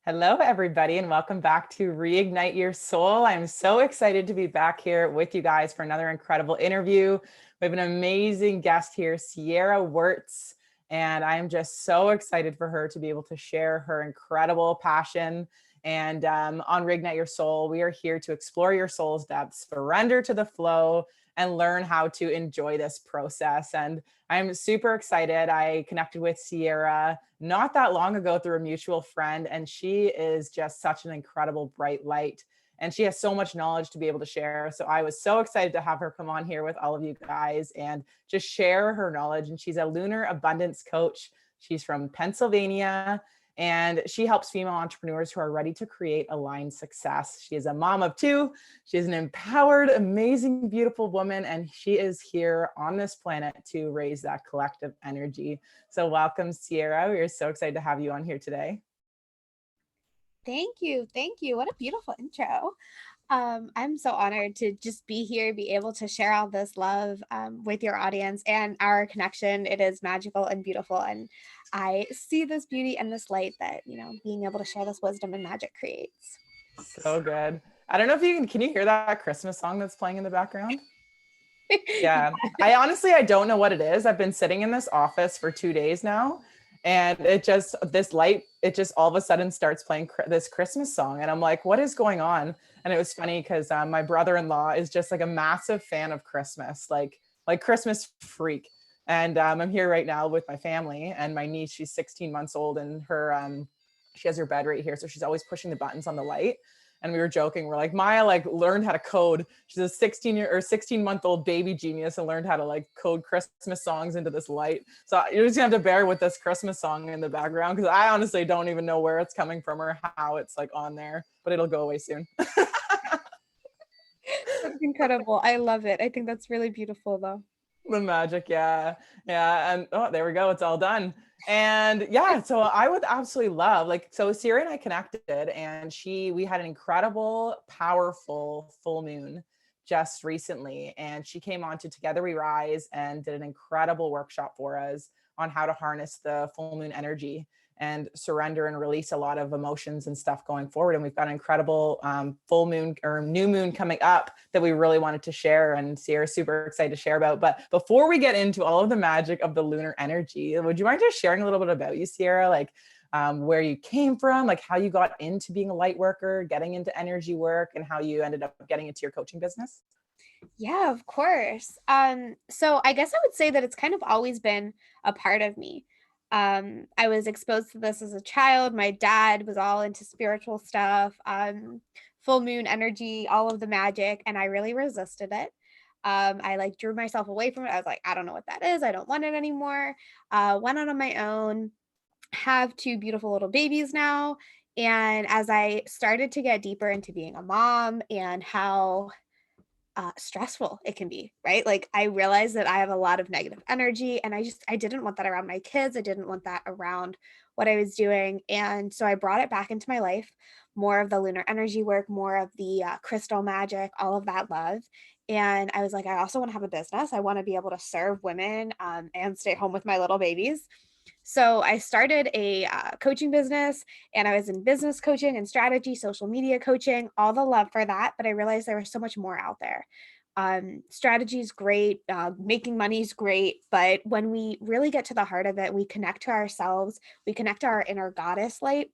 Hello, everybody, and welcome back to Reignite Your Soul. I'm so excited to be back here with you guys for another incredible interview. We have an amazing guest here, Sierra Wertz, and I'm just so excited for her to be able to share her incredible passion. And on Reignite Your Soul, we are here to explore your soul's depths, surrender to the flow, and learn how to enjoy this process. And I'm super excited. I connected with Sierra not that long ago through a mutual friend, and she is just such an incredible bright light. And she has so much knowledge to be able to share. So I was so excited to have her come on here with all of you guys and just share her knowledge. And she's a Lunar Abundance Coach. She's from Pennsylvania, and she helps female entrepreneurs who are ready to create aligned success. She is a mom of two. She is an empowered, amazing, beautiful woman, and she is here on this planet to raise that collective energy. So welcome, Sierra. We are so excited to have you on here today. Thank you. Thank you. What a beautiful intro. I'm so honored to just be here, be able to share all this love with your audience and our connection. It is magical and beautiful. And I see this beauty and this light that, being able to share this wisdom and magic creates. So good. I don't know if can you hear that Christmas song that's playing in the background? Yeah. I don't know what it is. I've been sitting in this office for 2 days now, and it just all of a sudden starts playing this Christmas song, and I'm like, what is going on? And it was funny because my brother-in-law is just like a massive fan of Christmas, like Christmas freak. And I'm here right now with my family and my niece. She's 16 months old, and she has her bed right here, so she's always pushing the buttons on the light. And we were joking, we're like, Maya learned how to code. She's a 16-month-old baby genius and learned how to code Christmas songs into this light. So you're just gonna have to bear with this Christmas song in the background, because I honestly don't even know where it's coming from or how it's on there, but it'll go away soon. That's incredible. I love it. I think that's really beautiful though. The magic, yeah. And there we go, it's all done. And yeah, so I would absolutely love, so Sierra and I connected, and we had an incredible, powerful full moon just recently, and she came on to Together We Rise and did an incredible workshop for us on how to harness the full moon energy and surrender and release a lot of emotions and stuff going forward. And we've got an incredible full moon or new moon coming up that we really wanted to share, and Sierra's super excited to share about. But before we get into all of the magic of the lunar energy, would you mind just sharing a little bit about you, Sierra? Where you came from, how you got into being a light worker, getting into energy work, and how you ended up getting into your coaching business? Yeah, of course. So I guess I would say that it's kind of always been a part of me. I was exposed to this as a child. My dad was all into spiritual stuff, full moon energy, all of the magic, and I really resisted it. I drew myself away from it. I was like, I don't know what that is. I don't want it anymore. Went on my own, have two beautiful little babies now. And as I started to get deeper into being a mom and how stressful it can be, right? I realized that I have a lot of negative energy, and I didn't want that around my kids. I didn't want that around what I was doing. And so I brought it back into my life, more of the lunar energy work, more of the crystal magic, all of that love. And I was like, I also want to have a business. I want to be able to serve women and stay home with my little babies. So I started a coaching business, and I was in business coaching and strategy, social media coaching, all the love for that. But I realized there was so much more out there. Strategy is great. Making money is great. But when we really get to the heart of it, we connect to ourselves, we connect to our inner goddess light.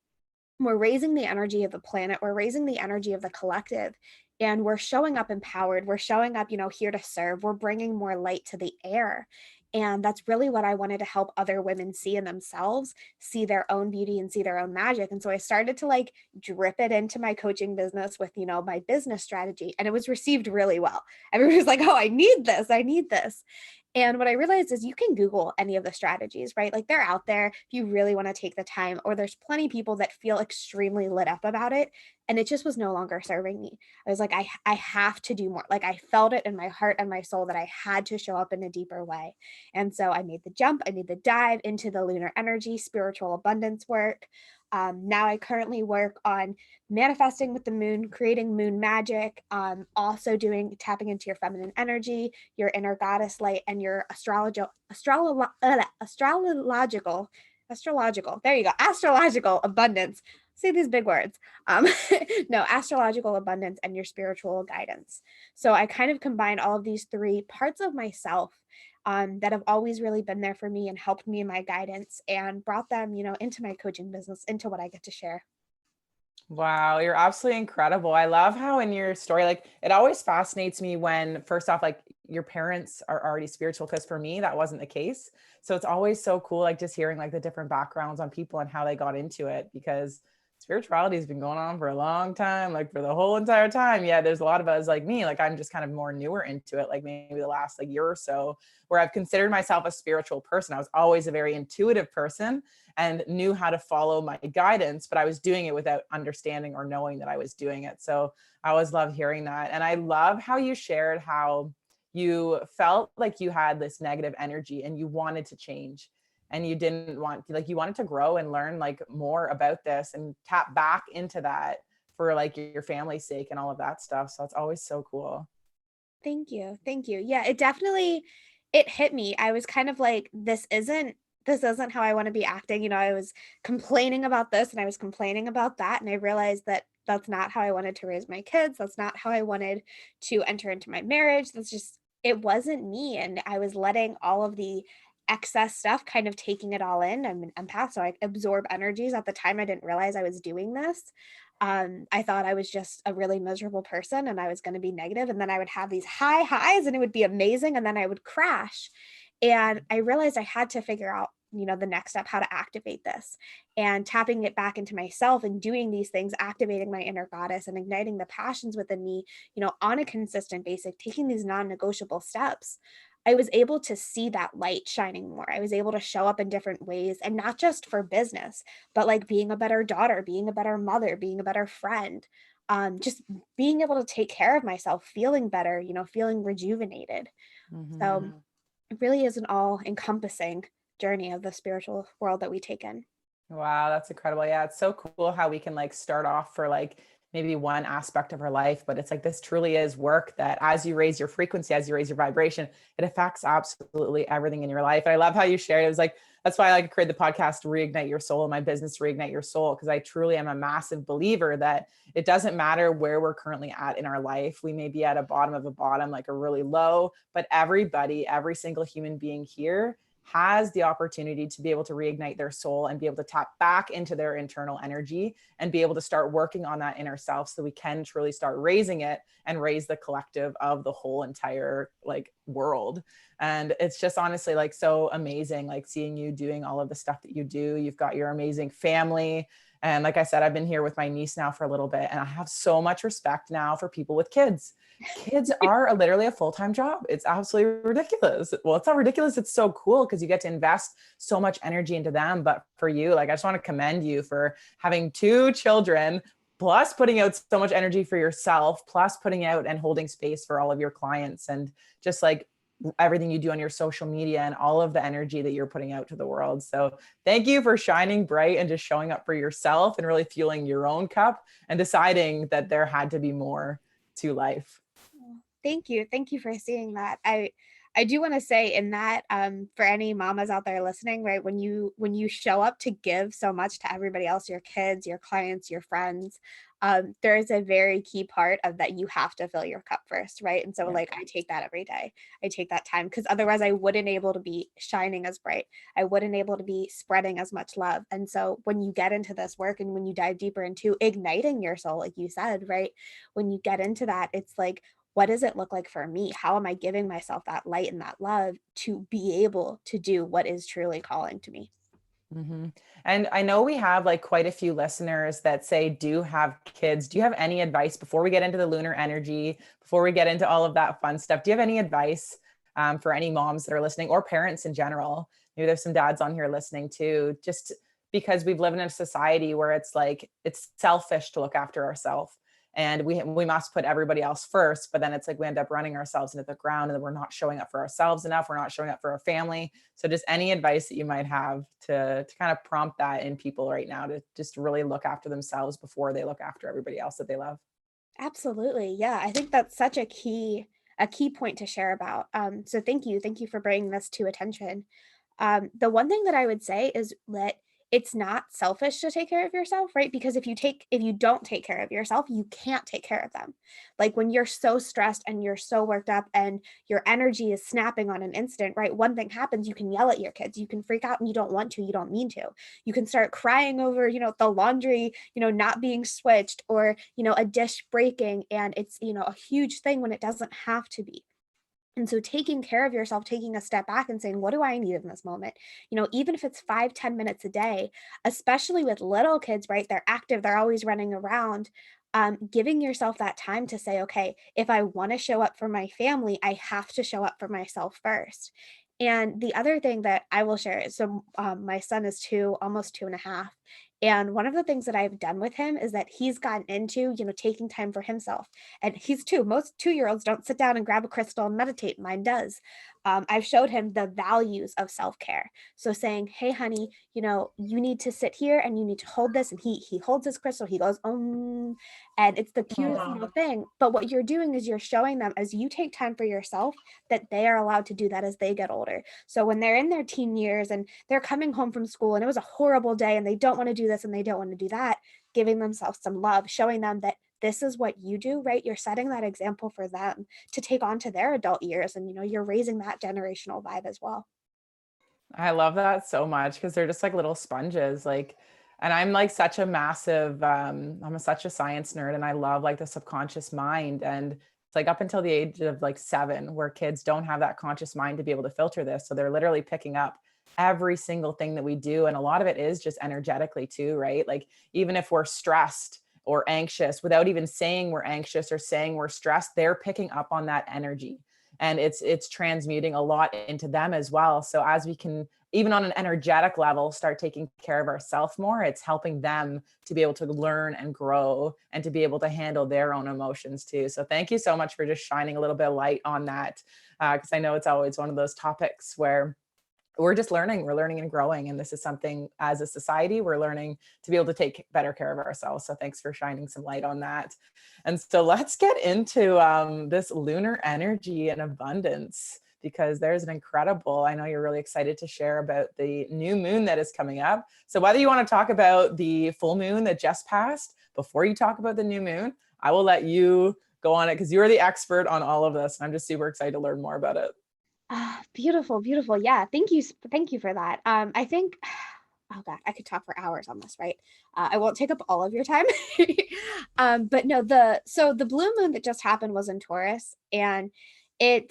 We're raising the energy of the planet. We're raising the energy of the collective. And we're showing up empowered. We're showing up, here to serve. We're bringing more light to the air. And that's really what I wanted to help other women see in themselves, see their own beauty and see their own magic. And so I started to drip it into my coaching business with, my business strategy. And it was received really well. Everybody was like, oh, I need this. I need this. And what I realized is you can Google any of the strategies, right? They're out there if you really want to take the time, or there's plenty of people that feel extremely lit up about it. And it just was no longer serving me. I was like, I have to do more. I felt it in my heart and my soul that I had to show up in a deeper way. And so I made the jump, I made the dive into the lunar energy, spiritual abundance work. Now I currently work on manifesting with the moon, creating moon magic, also tapping into your feminine energy, your inner goddess light, and your astrological, there you go, astrological abundance say these big words. Um, no, astrological abundance and your spiritual guidance. So I kind of combine all of these three parts of myself that have always really been there for me and helped me in my guidance and brought them, into my coaching business, into what I get to share. Wow, you're absolutely incredible. I love how in your story, like it always fascinates me when first off, like your parents are already spiritual, because for me, that wasn't the case. So it's always so cool, like just hearing like the different backgrounds on people and how they got into it, because spirituality has been going on for a long time, like for the whole entire time. Yeah, there's a lot of us like me, like I'm just kind of more newer into it, like maybe the last like year or so, where I've considered myself a spiritual person. I was always a very intuitive person and knew how to follow my guidance, but I was doing it without understanding or knowing that I was doing it. So I always love hearing that. And I love how you shared how you felt like you had this negative energy and you wanted to change, and you didn't want, like, you wanted to grow and learn like more about this and tap back into that for like your family's sake and all of that stuff. So it's always so cool. Thank you. Thank you. Yeah, it definitely it hit me. I was kind of like, this isn't how I want to be acting. I was complaining about this and I was complaining about that. And I realized that that's not how I wanted to raise my kids. That's not how I wanted to enter into my marriage. It wasn't me. And I was letting all of the excess stuff kind of taking it all in. I'm an empath, so I absorb energies. At the time, I didn't realize I was doing this. I thought I was just a really miserable person and I was going to be negative, and then I would have these high highs and it would be amazing, and then I would crash. And I realized I had to figure out, the next step, how to activate this, and tapping it back into myself and doing these things, activating my inner goddess and igniting the passions within me, on a consistent basis, taking these non-negotiable steps. I was able to see that light shining more. I was able to show up in different ways, and not just for business, but like being a better daughter, being a better mother, being a better friend, just being able to take care of myself, feeling better, feeling rejuvenated. So Mhm. it really is an all encompassing journey of the spiritual world that we take in. Wow, that's incredible. Yeah, it's so cool how we can like start off for like maybe one aspect of our life, but it's like this truly is work that as you raise your frequency, as you raise your vibration, it affects absolutely everything in your life. And I love how you shared it. It was like, that's why I like to create the podcast, Reignite Your Soul, and my business, Reignite Your Soul, because I truly am a massive believer that it doesn't matter where we're currently at in our life. We may be at a bottom of a bottom, like a really low, but everybody, every single human being here has the opportunity to be able to reignite their soul and be able to tap back into their internal energy and be able to start working on that inner self so we can truly start raising it and raise the collective of the whole entire like world. And it's just honestly like so amazing, like seeing you doing all of the stuff that you do. You've got your amazing family. And like I said, I've been here with my niece now for a little bit, and I have so much respect now for people with kids. Kids are literally a full-time job. It's absolutely ridiculous. Well, it's not ridiculous. It's so cool because you get to invest so much energy into them. But for you, like, I just want to commend you for having two children, plus putting out so much energy for yourself, plus putting out and holding space for all of your clients, and just like everything you do on your social media and all of the energy that you're putting out to the world. So thank you for shining bright and just showing up for yourself and really fueling your own cup and deciding that there had to be more to life. Oh, thank you. Thank you for seeing that. I do want to say in that, for any mamas out there listening, right, when you show up to give so much to everybody else, your kids, your clients, your friends, there is a very key part of that. You have to fill your cup first, right? And so Yeah. like I take that every day. I take that time, because otherwise I wouldn't able to be shining as bright. I wouldn't able to be spreading as much love. And so when you get into this work and when you dive deeper into igniting your soul, like you said, right? When you get into that, it's like, what does it look like for me? How am I giving myself that light and that love to be able to do what is truly calling to me? Hmm. And I know we have like quite a few listeners that say do have kids. Do you have any advice before we get into the lunar energy, before we get into all of that fun stuff? Do you have any advice for any moms that are listening, or parents in general? Maybe there's some dads on here listening too, just because we've lived in a society where it's like it's selfish to look after ourselves. And we must put everybody else first, but then it's like we end up running ourselves into the ground, and then we're not showing up for ourselves enough. We're not showing up for our family. So just any advice that you might have to kind of prompt that in people right now to just really look after themselves before they look after everybody else that they love. Absolutely. Yeah. I think that's such a key point to share about. So thank you. Thank you for bringing this to attention. The one thing that I would say is that it's not selfish to take care of yourself, right? Because if you don't take care of yourself, you can't take care of them. Like when you're so stressed and you're so worked up and your energy is snapping on an instant, right? One thing happens, you can yell at your kids, you can freak out and you don't want to, you don't mean to. You can start crying over, the laundry, not being switched, or, a dish breaking, and it's, a huge thing when it doesn't have to be. And so taking care of yourself, taking a step back and saying, what do I need in this moment? Even if it's 5-10 minutes a day, especially with little kids, right? They're active, they're always running around. Giving yourself that time to say, okay, if I want to show up for my family, I have to show up for myself first. And the other thing that I will share is, so my son is 2, almost 2.5. And one of the things that I've done with him is that he's gotten into, taking time for himself. And he's 2. Most 2-year-olds don't sit down and grab a crystal and meditate. Mine does. I've showed him the values of self-care. So saying, hey, honey, you need to sit here and you need to hold this. And he holds his crystal. He goes, and it's the cutest little thing. But what you're doing is you're showing them, as you take time for yourself, that they are allowed to do that as they get older. So when they're in their teen years and they're coming home from school and it was a horrible day and they don't want to do this and they don't want to do that, giving themselves some love, showing them that this is what you do, right? You're setting that example for them to take on to their adult years. And, you're raising that generational vibe as well. I love that so much because they're just like little sponges. Like, and I'm like such a massive, such a science nerd, and I love like the subconscious mind. And it's like up until the age of like 7, where kids don't have that conscious mind to be able to filter this. So they're literally picking up every single thing that we do. And a lot of it is just energetically too, right? Like even if we're stressed or anxious, without even saying we're anxious or saying we're stressed, they're picking up on that energy, and it's transmuting a lot into them as well. So as we can, even on an energetic level, start taking care of ourselves more, it's helping them to be able to learn and grow and to be able to handle their own emotions too. So thank you so much for just shining a little bit of light on that, because I know it's always one of those topics where we're learning and growing. And this is something as a society, we're learning to be able to take better care of ourselves. So thanks for shining some light on that. And so let's get into this lunar energy and abundance, because there's an incredible, I know you're really excited to share about the new moon that is coming up. So whether you want to talk about the full moon that just passed, before you talk about the new moon, I will let you go on it because you're the expert on all of this. And I'm just super excited to learn more about it. Beautiful, beautiful. Yeah. Thank you. Thank you for that. I think, oh God, I could talk for hours on this, right? I won't take up all of your time. But no, so the blue moon that just happened was in Taurus, and it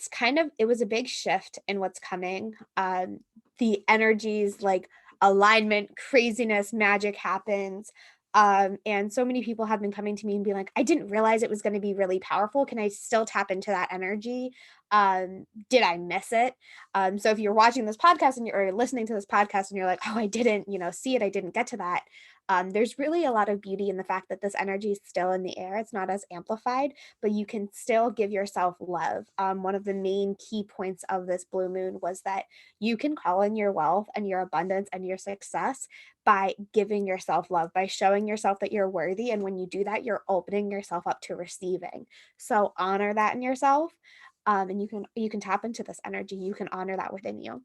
was a big shift in what's coming. The energies, like alignment, craziness, magic happens. And so many people have been coming to me and being like, I didn't realize it was going to be really powerful. Can I still tap into that energy? Did I miss it? So if you're watching this podcast and you're listening to this podcast and you're like, oh, I didn't, see it, I didn't get to that. There's really a lot of beauty in the fact that this energy is still in the air. It's not as amplified, but you can still give yourself love. One of the main key points of this blue moon was that you can call in your wealth and your abundance and your success by giving yourself love, by showing yourself that you're worthy. And when you do that, you're opening yourself up to receiving. So honor that in yourself. And you can tap into this energy. You can honor that within you.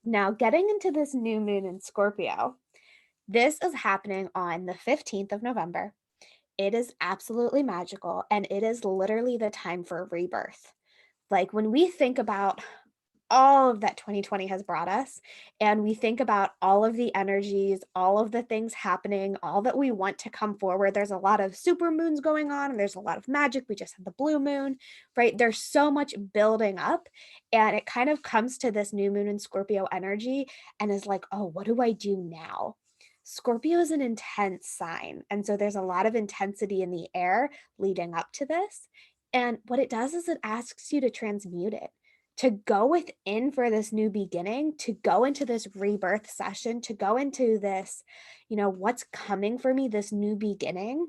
Now, getting into this new moon in Scorpio, this is happening on the 15th of November. It is absolutely magical, and it is literally the time for rebirth. Like when we think about all of that 2020 has brought us, and we think about all of the energies, all of the things happening, all that we want to come forward. There's a lot of super moons going on, and there's a lot of magic. We just had the blue moon, right? There's so much building up, and it kind of comes to this new moon in Scorpio energy and is like, oh, what do I do now? Scorpio is an intense sign, and so there's a lot of intensity in the air leading up to this. And what it does is it asks you to transmute it, to go within for this new beginning, to go into this rebirth session, to go into this, what's coming for me, this new beginning,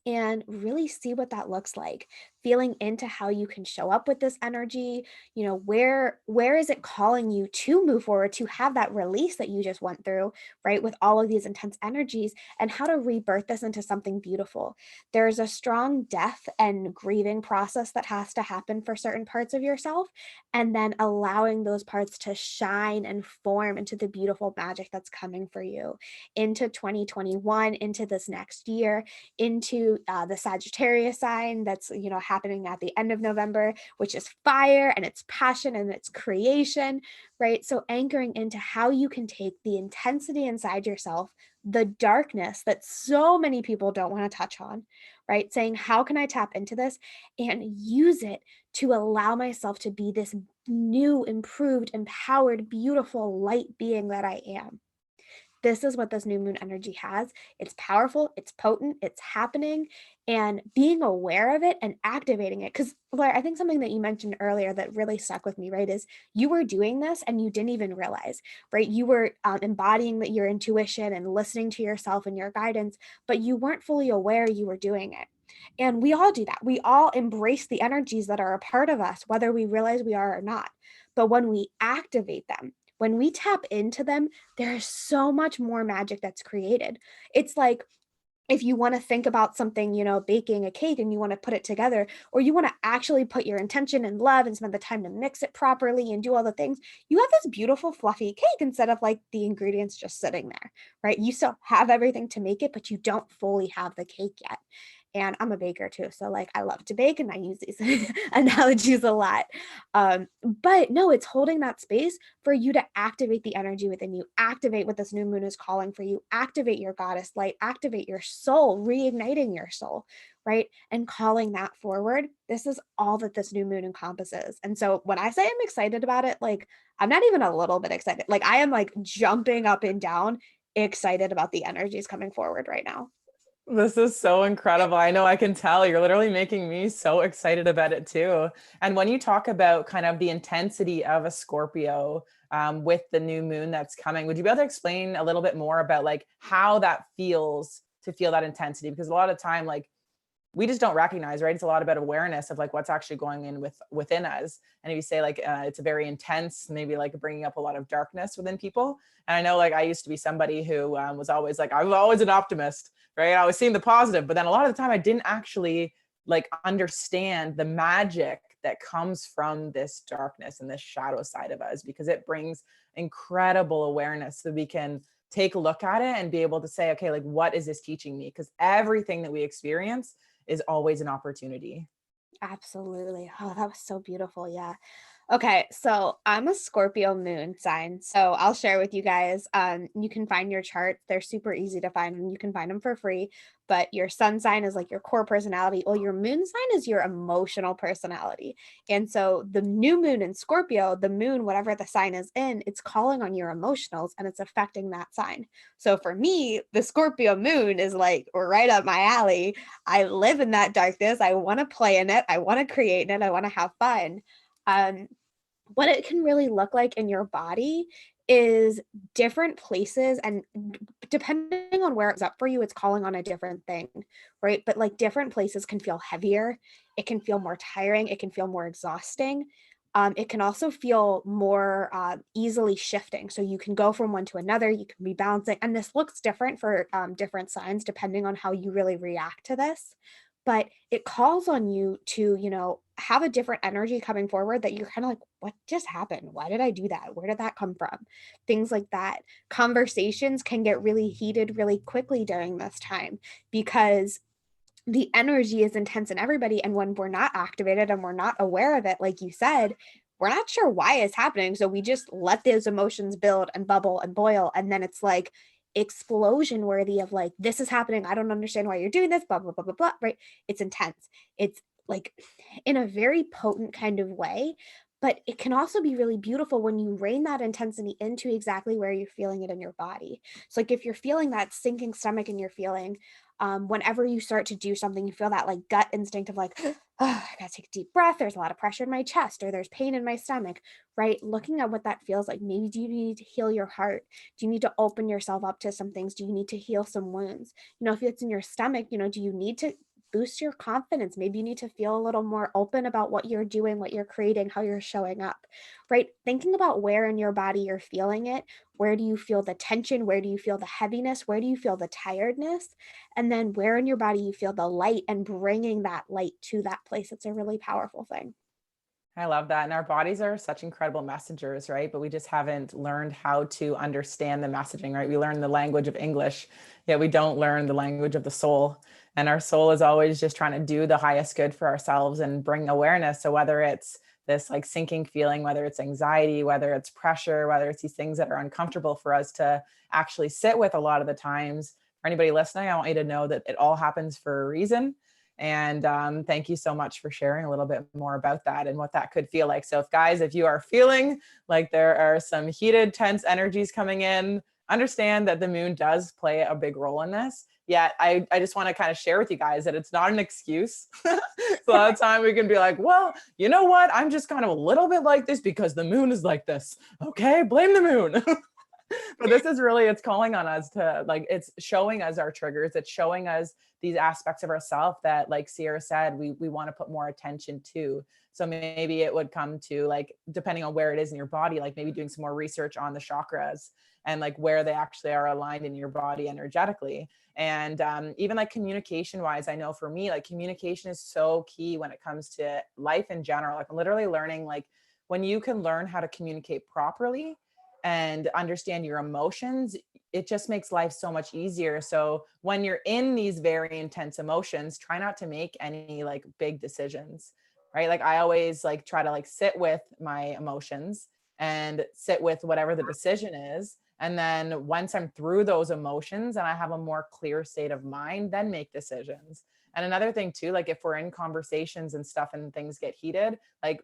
and really see what that looks like, feeling into how you can show up with this energy. Where is it calling you to move forward, to have that release that you just went through, right, with all of these intense energies, and how to rebirth this into something beautiful. There's a strong death and grieving process that has to happen for certain parts of yourself, and then allowing those parts to shine and form into the beautiful magic that's coming for you into 2021, into this next year, into the Sagittarius sign that's, happening at the end of November, which is fire and it's passion and it's creation, right? So anchoring into how you can take the intensity inside yourself, the darkness that so many people don't want to touch on, right? Saying, how can I tap into this and use it to allow myself to be this new, improved, empowered, beautiful light being that I am. This is what this new moon energy has. It's powerful, it's potent, it's happening, and being aware of it and activating it. Because, Blair, I think something that you mentioned earlier that really stuck with me, right, is you were doing this and you didn't even realize, right? You were embodying your intuition and listening to yourself and your guidance, but you weren't fully aware you were doing it. And we all do that. We all embrace the energies that are a part of us, whether we realize we are or not. But when we activate them, when we tap into them, there's so much more magic that's created. It's like if you want to think about something, baking a cake and you want to put it together, or you want to actually put your intention and love and spend the time to mix it properly and do all the things, you have this beautiful, fluffy cake instead of like the ingredients just sitting there, right? You still have everything to make it, but you don't fully have the cake yet. And I'm a baker too. So like I love to bake and I use these analogies a lot. But no, it's holding that space for you to activate the energy within you, activate what this new moon is calling for you, activate your goddess light, activate your soul, reigniting your soul, right? And calling that forward. This is all that this new moon encompasses. And so when I say I'm excited about it, like I'm not even a little bit excited. Like I am like jumping up and down, excited about the energies coming forward right now. This is so incredible. I know I can tell you're literally making me so excited about it too. And when you talk about kind of the intensity of a Scorpio with the new moon that's coming, would you be able to explain a little bit more about like how that feels to feel that intensity? Because a lot of time, like we just don't recognize, right? It's a lot about awareness of like what's actually going in within us. And if you say like it's a very intense, maybe like bringing up a lot of darkness within people. And I know like I used to be somebody who was always like, I was always an optimist, right? I was seeing the positive, but then a lot of the time I didn't actually like understand the magic that comes from this darkness and this shadow side of us, because it brings incredible awareness so we can take a look at it and be able to say, okay, like what is this teaching me? Because everything that we experience is always an opportunity. Absolutely. Oh, that was so beautiful. Yeah. Okay, so I'm a Scorpio moon sign. So I'll share with you guys. You can find your charts. They're super easy to find and you can find them for free. But your sun sign is like your core personality. Well, your moon sign is your emotional personality. And so the new moon in Scorpio, the moon, whatever the sign is in, it's calling on your emotionals and it's affecting that sign. So for me, the Scorpio moon is like right up my alley. I live in that darkness. I want to play in it. I want to create in it. I want to have fun. Um, what it can really look like in your body is different places, and depending on where it's up for you, it's calling on a different thing, right? But like different places can feel heavier, it can feel more tiring, it can feel more exhausting. It can also feel more easily shifting. So you can go from one to another, you can be bouncing, and this looks different for different signs depending on how you really react to this. But it calls on you to, have a different energy coming forward that you're kind of like, what just happened? Why did I do that? Where did that come from? Things like that. Conversations can get really heated really quickly during this time because the energy is intense in everybody. And when we're not activated and we're not aware of it, like you said, we're not sure why it's happening. So we just let those emotions build and bubble and boil. And then it's like explosion worthy of like, this is happening. I don't understand why you're doing this, blah, blah, blah, blah, blah. Right. It's intense. It's like in a very potent kind of way. But it can also be really beautiful when you rein that intensity into exactly where you're feeling it in your body. So, like, if you're feeling that sinking stomach and you're feeling whenever you start to do something, you feel that like gut instinct of like, oh, I gotta take a deep breath. There's a lot of pressure in my chest, or there's pain in my stomach, right? Looking at what that feels like. Maybe do you need to heal your heart? Do you need to open yourself up to some things? Do you need to heal some wounds? If it's in your stomach, do you need to boost your confidence. Maybe you need to feel a little more open about what you're doing, what you're creating, how you're showing up, right? Thinking about where in your body you're feeling it. Where do you feel the tension? Where do you feel the heaviness? Where do you feel the tiredness? And then where in your body you feel the light, and bringing that light to that place. It's a really powerful thing. I love that. And our bodies are such incredible messengers, right? But we just haven't learned how to understand the messaging, right? We learn the language of English, yet we don't learn the language of the soul. And our soul is always just trying to do the highest good for ourselves and bring awareness. So whether it's this like sinking feeling, whether it's anxiety, whether it's pressure, whether it's these things that are uncomfortable for us to actually sit with a lot of the times, for anybody listening, I want you to know that it all happens for a reason. And thank you so much for sharing a little bit more about that and what that could feel like. So if guys, if you are feeling like there are some heated, tense energies coming in, understand that the moon does play a big role in this. Yet I just want to kind of share with you guys that it's not an excuse. So a lot of time we can be like, well, you know what? I'm just kind of a little bit like this because the moon is like this. Okay, blame the moon. But this is really, it's calling on us to like, it's showing us our triggers. It's showing us these aspects of ourselves that, like Sierra said, we want to put more attention to. So maybe it would come to like, depending on where it is in your body, like maybe doing some more research on the chakras and like where they actually are aligned in your body energetically. And even like communication wise, I know for me, like communication is so key when it comes to life in general. Like I'm literally learning, like when you can learn how to communicate properly and understand your emotions, it just makes life so much easier. So when you're in these very intense emotions, try not to make any like big decisions, right? Like I always like try to like sit with my emotions and sit with whatever the decision is. And then once I'm through those emotions and I have a more clear state of mind, then make decisions. And another thing too, like if we're in conversations and stuff and things get heated, like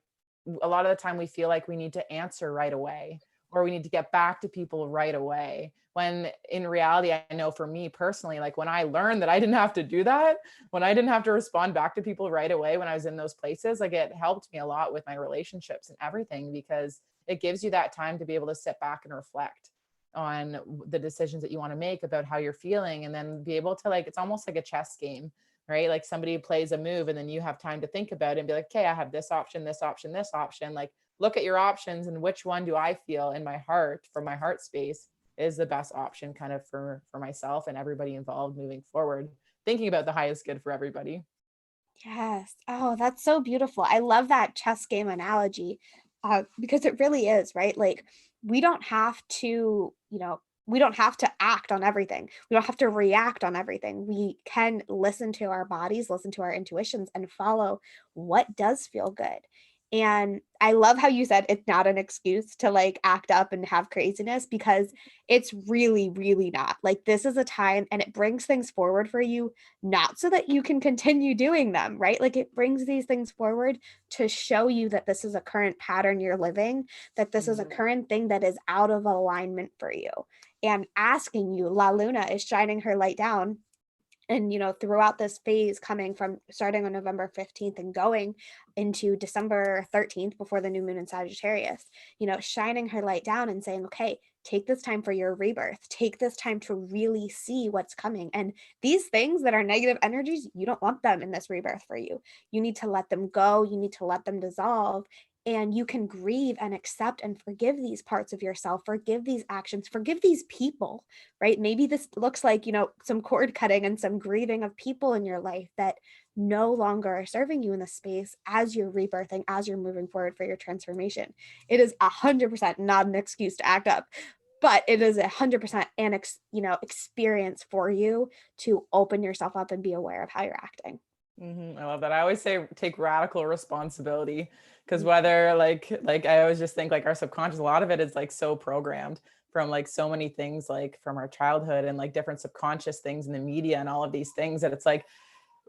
a lot of the time we feel like we need to answer right away, or we need to get back to people right away. When in reality, I know for me personally, like when I learned that I didn't have to do that, when I didn't have to respond back to people right away, when I was in those places, like it helped me a lot with my relationships and everything, because it gives you that time to be able to sit back and reflect on the decisions that you want to make about how you're feeling, and then be able to like, it's almost like a chess game, right? Like somebody plays a move and then you have time to think about it and be like, okay, I have this option, this option, this option. Like look at your options and which one do I feel in my heart, from my heart space, is the best option kind of for myself and everybody involved moving forward, thinking about the highest good for everybody. Yes. Oh, that's so beautiful. I love that chess game analogy, because it really is, right? Like, we don't have to, we don't have to act on everything. We don't have to react on everything. We can listen to our bodies, listen to our intuitions, and follow what does feel good. And I love how you said it's not an excuse to like act up and have craziness, because it's really, really not. Like, this is a time and it brings things forward for you, not so that you can continue doing them, right? Like, it brings these things forward to show you that this is a current pattern you're living, that this is a current thing that is out of alignment for you. And asking you, La Luna is shining her light down. And, throughout this phase, coming from starting on November 15th and going into December 13th before the new moon in Sagittarius, shining her light down and saying, okay, take this time for your rebirth. Take this time to really see what's coming. And these things that are negative energies, you don't want them in this rebirth for you. You need to let them go. You need to let them dissolve. And you can grieve and accept and forgive these parts of yourself, forgive these actions, forgive these people, right? Maybe this looks like, some cord cutting and some grieving of people in your life that no longer are serving you in the space as you're rebirthing, as you're moving forward for your transformation. It is 100% not an excuse to act up, but it is 100% an experience for you to open yourself up and be aware of how you're acting. I love that. I always say take radical responsibility, because whether like I always just think like our subconscious, a lot of it is like so programmed from like so many things, like from our childhood and like different subconscious things in the media and all of these things, that it's like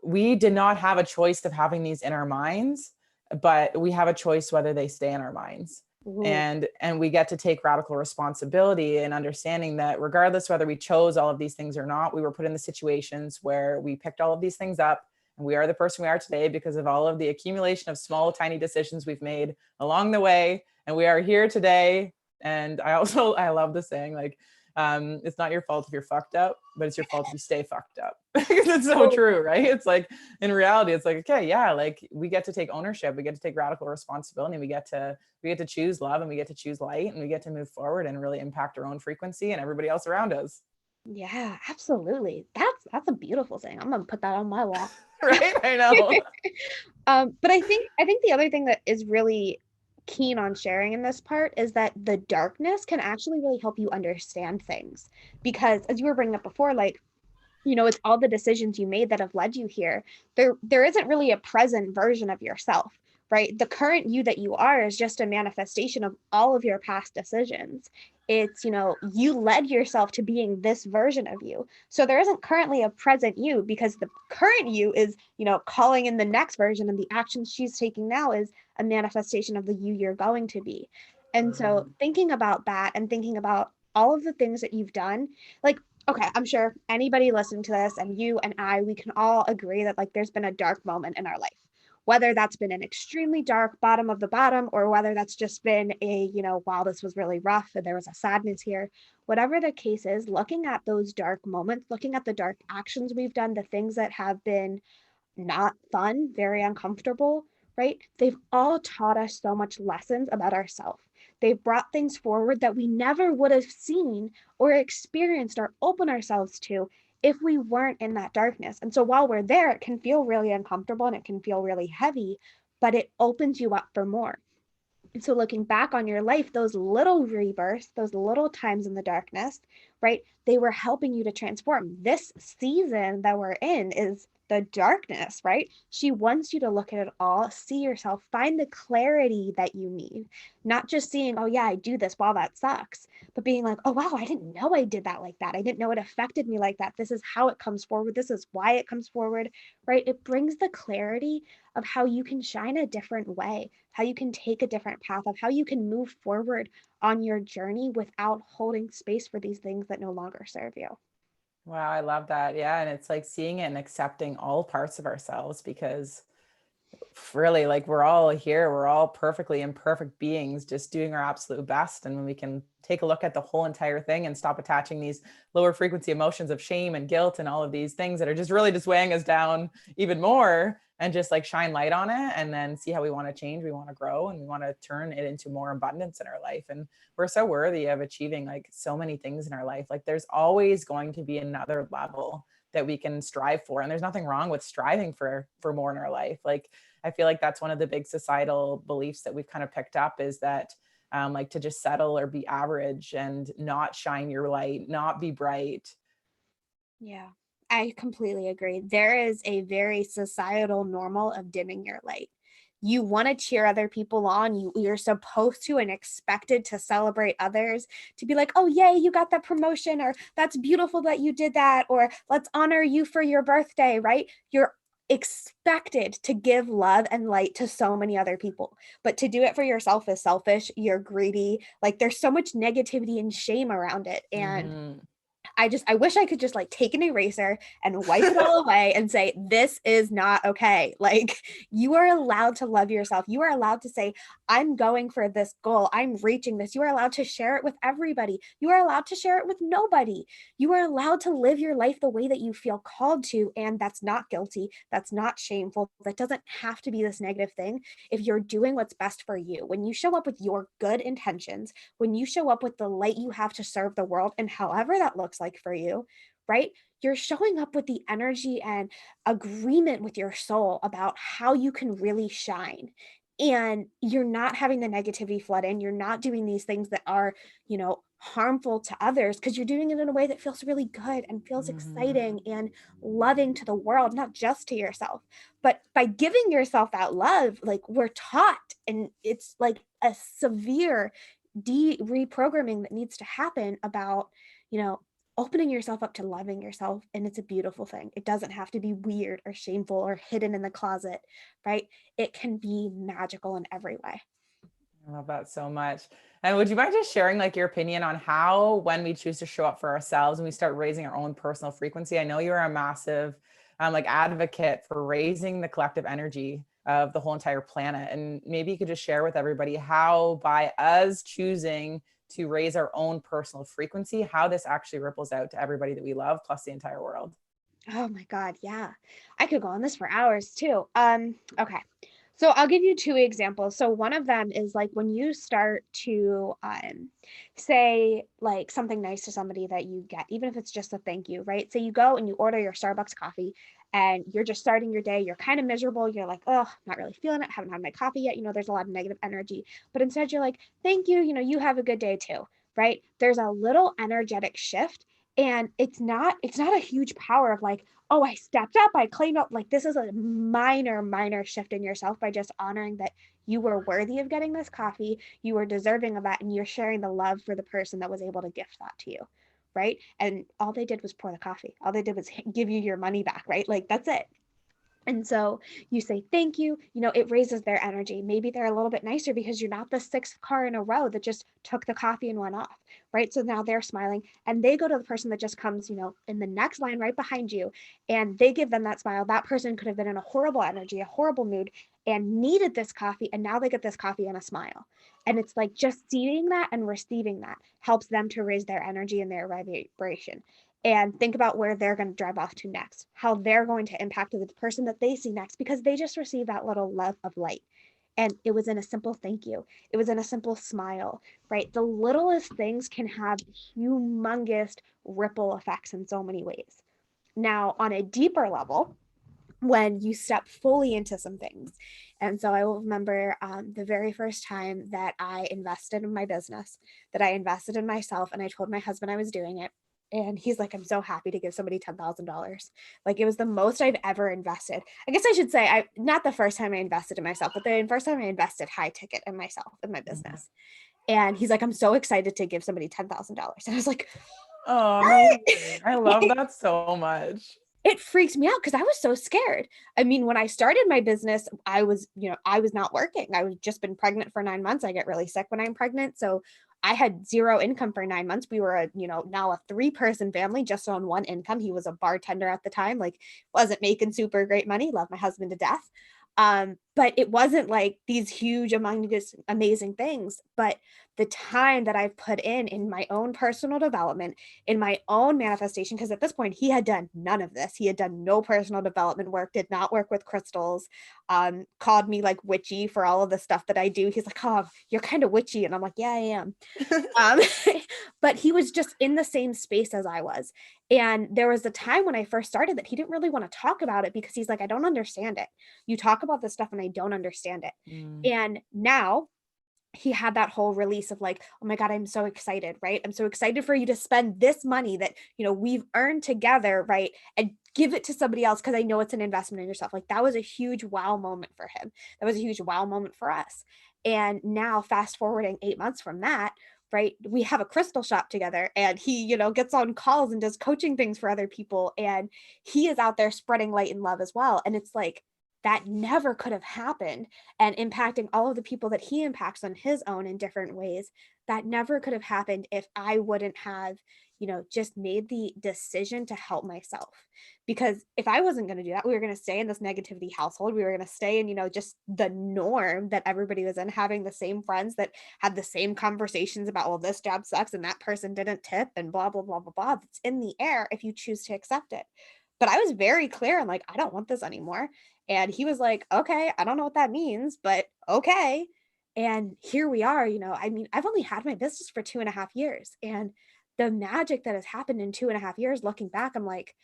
we did not have a choice of having these in our minds, but we have a choice whether they stay in our minds. Ooh. And we get to take radical responsibility and understanding that regardless whether we chose all of these things or not, we were put in the situations where we picked all of these things up. And we are the person we are today because of all of the accumulation of small, tiny decisions we've made along the way. And we are here today. And I love the saying, like, it's not your fault if you're fucked up, but it's your fault if you stay fucked up. Because it's so true, right? It's like, in reality, it's like, okay, yeah, like we get to take ownership, we get to take radical responsibility, we get to choose love, and we get to choose light, and we get to move forward and really impact our own frequency and everybody else around us. Yeah, absolutely. That's a beautiful thing. I'm gonna put that on my wall. Right? I know. But I think the other thing that is really keen on sharing in this part is that the darkness can actually really help you understand things. Because as you were bringing up before, like, it's all the decisions you made that have led you here. There isn't really a present version of yourself, right? The current you that you are is just a manifestation of all of your past decisions. It's, you led yourself to being this version of you. So there isn't currently a present you, because the current you is, calling in the next version, and the action she's taking now is a manifestation of the you you're going to be. And so thinking about that and thinking about all of the things that you've done, like, okay, I'm sure anybody listening to this, and you and I, we can all agree that like there's been a dark moment in our life, whether that's been an extremely dark bottom of the bottom, or whether that's just been a, wow, this was really rough and there was a sadness here. Whatever the case is, looking at those dark moments, looking at the dark actions we've done, the things that have been not fun, very uncomfortable, right? They've all taught us so much lessons about ourselves. They've brought things forward that we never would have seen or experienced or opened ourselves to if we weren't in that darkness. And so while we're there, it can feel really uncomfortable and it can feel really heavy, but it opens you up for more. And so looking back on your life, those little rebirths, those little times in the darkness, right? They were helping you to transform. This season that we're in is the darkness, right? She wants you to look at it all, see yourself, find the clarity that you need, not just seeing, oh yeah, I do this, wow, that sucks, but being like, oh wow, I didn't know I did that like that. I didn't know it affected me like that. This is how it comes forward. This is why it comes forward, right? It brings the clarity of how you can shine a different way, how you can take a different path, of how you can move forward on your journey without holding space for these things that no longer serve you. Wow, I love that. Yeah. And it's like seeing it and accepting all parts of ourselves, because really, like, we're all here, we're all perfectly imperfect beings just doing our absolute best. And when we can take a look at the whole entire thing and stop attaching these lower frequency emotions of shame and guilt and all of these things that are just really just weighing us down even more, and just like shine light on it, and then see how we want to change, we want to grow, and we want to turn it into more abundance in our life. And we're so worthy of achieving like so many things in our life. Like there's always going to be another level that we can strive for, and there's nothing wrong with striving for more in our life. Like I feel like that's one of the big societal beliefs that we've kind of picked up, is that like to just settle or be average and not shine your light, not be bright. Yeah, I completely agree. There is a very societal normal of dimming your light. You want to cheer other people on. You're supposed to and expected to celebrate others, to be like, oh, yay, you got that promotion, or that's beautiful that you did that, or let's honor you for your birthday, right? You're expected to give love and light to so many other people, but to do it for yourself is selfish. You're greedy. Like there's so much negativity and shame around it. And Mm-hmm. I wish I could just like take an eraser and wipe it all away and say, this is not okay. Like you are allowed to love yourself. You are allowed to say, I'm going for this goal. I'm reaching this. You are allowed to share it with everybody. You are allowed to share it with nobody. You are allowed to live your life the way that you feel called to. And that's not guilty. That's not shameful. That doesn't have to be this negative thing if you're doing what's best for you. When you show up with your good intentions, when you show up with the light you have to serve the world, and however that looks like for you, right? You're showing up with the energy and agreement with your soul about how you can really shine. And you're not having the negativity flood in. You're not doing these things that are, harmful to others, because you're doing it in a way that feels really good and feels Mm-hmm. exciting and loving to the world, not just to yourself. But by giving yourself that love, like we're taught, and it's like a severe reprogramming that needs to happen about, you know, opening yourself up to loving yourself. And it's a beautiful thing. It doesn't have to be weird or shameful or hidden in the closet, right? It can be magical in every way. I love that so much. And would you mind just sharing like your opinion on how, when we choose to show up for ourselves and we start raising our own personal frequency? I know you're a massive like advocate for raising the collective energy of the whole entire planet. And maybe you could just share with everybody how, by us choosing to raise our own personal frequency, how this actually ripples out to everybody that we love, plus the entire world. Oh my God. Yeah. I could go on this for hours too. Okay. So I'll give you two examples. So one of them is like when you start to say like something nice to somebody that you get, even if it's just a thank you, right? So you go and you order your Starbucks coffee and you're just starting your day. You're kind of miserable. You're like, oh, not really feeling it. Haven't had my coffee yet. There's a lot of negative energy. But instead you're like, thank you. You have a good day too, right? There's a little energetic shift, and it's not a huge power of like, oh, I stepped up, I cleaned up. Like, this is a minor shift in yourself by just honoring that you were worthy of getting this coffee, you were deserving of that, and you're sharing the love for the person that was able to gift that to you, right? And all they did was pour the coffee, all they did was give you your money back, right? Like, that's it. And so you say thank you, it raises their energy. Maybe they're a little bit nicer because you're not the sixth car in a row that just took the coffee and went off, right? So now they're smiling and they go to the person that just comes, in the next line right behind you, and they give them that smile. That person could have been in a horrible energy, a horrible mood, and needed this coffee. And now they get this coffee and a smile. And it's like just seeing that and receiving that helps them to raise their energy and their vibration, and think about where they're going to drive off to next, how they're going to impact the person that they see next, because they just received that little love of light. And it was in a simple thank you. It was in a simple smile, right? The littlest things can have humongous ripple effects in so many ways. Now, on a deeper level, when you step fully into some things. And so I will remember the very first time that I invested in my business, that I invested in myself, and I told my husband I was doing it. And he's like, I'm so happy to give somebody $10,000. Like, it was the most I've ever invested. I guess I should say, not the first time I invested in myself, but the first time I invested high ticket in myself, in my Mhm. business. And he's like, I'm so excited to give somebody $10,000. And I was like, Oh, amazing. I love what? that so much. It freaks me out because I was so scared. I mean, when I started my business, I was not working. I was just been pregnant for 9 months. I get really sick when I'm pregnant. So I had zero income for 9 months. We were now a 3-person family just on one income. He was a bartender at the time, like wasn't making super great money. Love my husband to death. But it wasn't like these huge, amazing things. But the time that I've put in my own personal development, in my own manifestation, because at this point he had done none of this. He had done no personal development work, did not work with crystals, called me like witchy for all of the stuff that I do. He's like, oh, you're kind of witchy. And I'm like, yeah, I am. Um, but he was just in the same space as I was. And there was a time when I first started that he didn't really want to talk about it because he's like, I don't understand it. You talk about this stuff and I don't understand it. Mm. And now he had that whole release of like, oh my God, I'm so excited, right? I'm so excited for you to spend this money that, we've earned together, right? And give it to somebody else because I know it's an investment in yourself. Like, that was a huge wow moment for him. That was a huge wow moment for us. And now fast forwarding 8 months from that, right? We have a crystal shop together, and he, gets on calls and does coaching things for other people. And he is out there spreading light and love as well. And it's like, that never could have happened, and impacting all of the people that he impacts on his own in different ways. That never could have happened if I wouldn't have, just made the decision to help myself. Because if I wasn't going to do that, we were going to stay in this negativity household. We were going to stay in, just the norm that everybody was in, having the same friends that had the same conversations about, well, this job sucks and that person didn't tip and blah, blah, blah, blah, blah. That's in the air if you choose to accept it. But I was very clear and like, I don't want this anymore. And he was like, okay, I don't know what that means, but okay. And here we are, I mean, I've only had my business for 2.5 years. And the magic that has happened in 2.5 years, looking back, I'm like,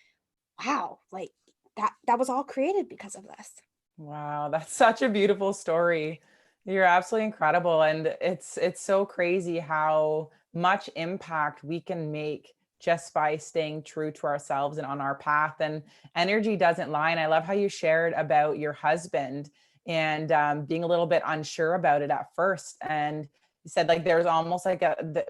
wow, like that was all created because of this. Wow, that's such a beautiful story. You're absolutely incredible. And it's so crazy how much impact we can make just by staying true to ourselves and on our path. And energy doesn't lie. And I love how you shared about your husband and being a little bit unsure about it at first. And you said like there's almost like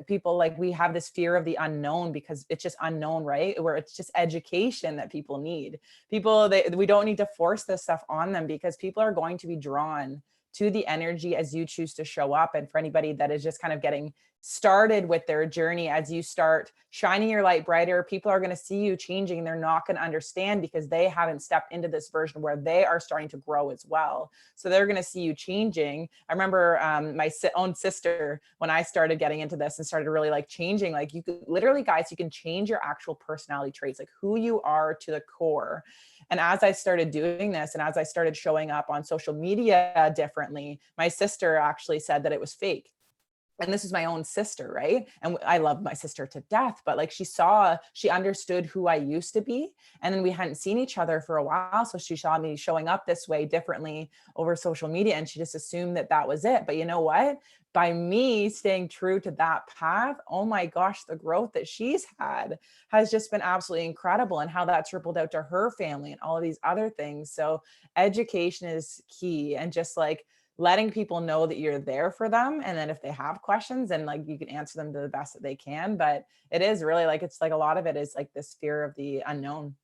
people like we have this fear of the unknown because it's just unknown, right? Where it's just education that people need. People, we don't need to force this stuff on them because people are going to be drawn to the energy as you choose to show up. And for anybody that is just kind of getting started with their journey. As you start shining your light brighter, people are going to see you changing. They're not going to understand because they haven't stepped into this version where they are starting to grow as well. So they're going to see you changing. I remember my own sister, when I started getting into this and started really like changing, like you could literally, guys, you can change your actual personality traits, like who you are to the core. And as I started doing this and as I started showing up on social media differently, my sister actually said that it was fake. And this is my own sister, right? And I love my sister to death, but like she understood who I used to be. And then we hadn't seen each other for a while. So she saw me showing up this way differently over social media. And she just assumed that that was it. But you know what? By me staying true to that path, oh my gosh, the growth that she's had has just been absolutely incredible, and how that's rippled out to her family and all of these other things. So education is key, and just like letting people know that you're there for them. And then if they have questions, then like you can answer them to the best that they can. But it is really like, it's like a lot of it is like this fear of the unknown.